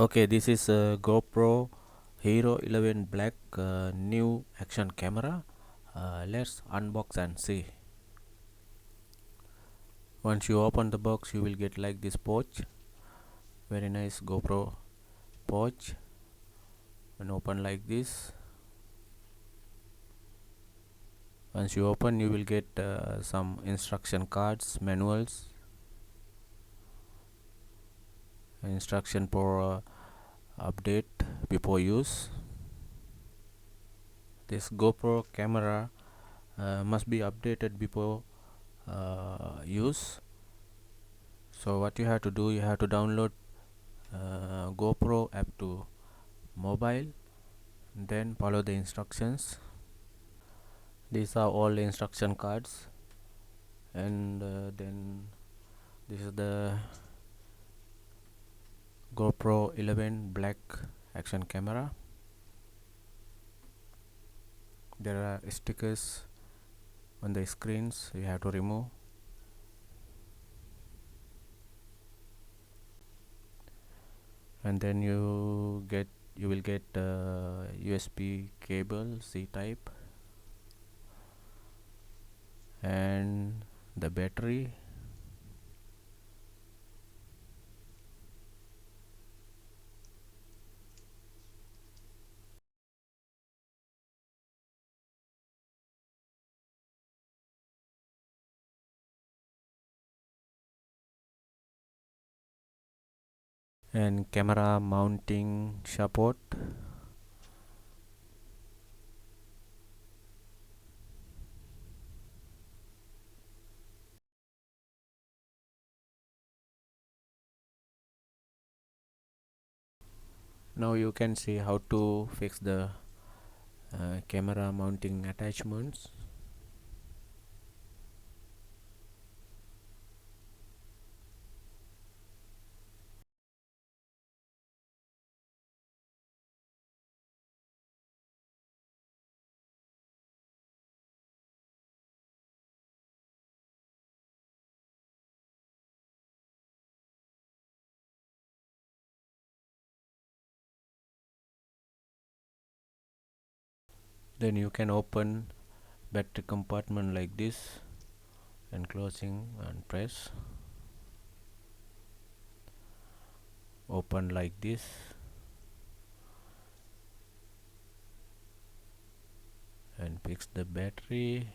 Okay, this is a GoPro HERO11 Black new action camera. Let's unbox and see. Once you open the box, you will get like this pouch. Very nice GoPro pouch. And open like this. Once you open, you will get some instruction cards, manuals, instruction for update before use. This GoPro camera must be updated before use. So what you have to do, you have to download GoPro app to mobile, then follow the instructions. These are all the instruction cards, and then this is the GoPro 11 Black action camera. There are stickers on the screens you have to remove. And then you will get USB cable C type and the battery, and camera mounting support. Now you can see how to fix the camera mounting attachments. Then you can open battery compartment like this and closing and press, open like this, and fix the battery.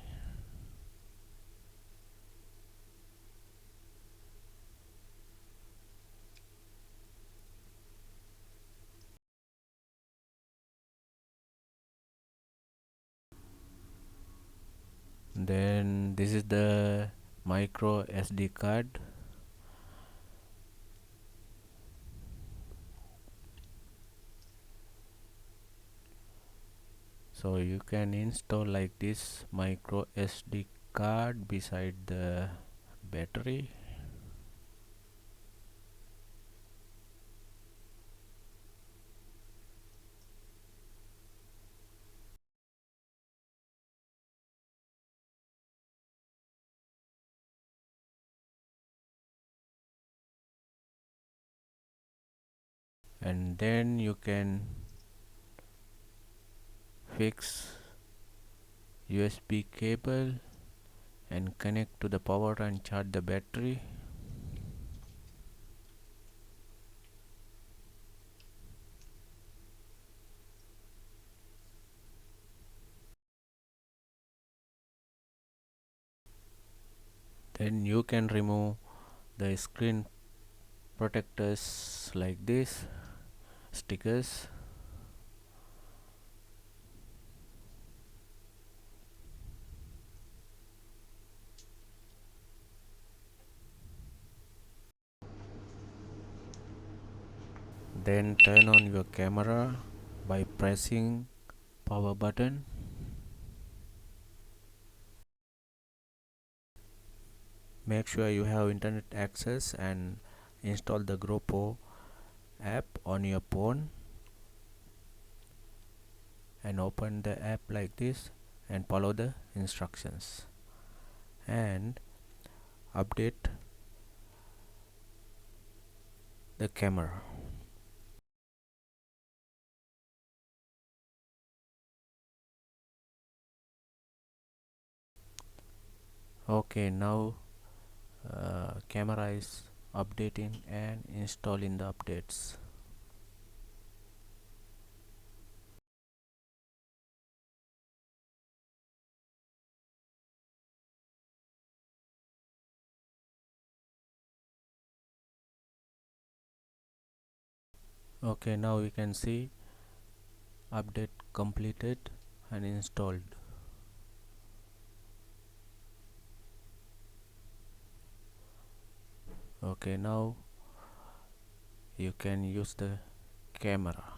Then this is the micro SD card. So you can install like this micro SD card beside the battery. And then you can fix USB cable and connect to the power and charge the battery. Then you can remove the screen protectors like this, stickers. Then turn on your camera by pressing power button. Make sure you have internet access and install the Gopro app on your phone, and open the app like this and follow the instructions and update the camera. Okay, now camera is updating and installing the updates. Okay, now we can see update completed and installed. Okay, now you can use the camera.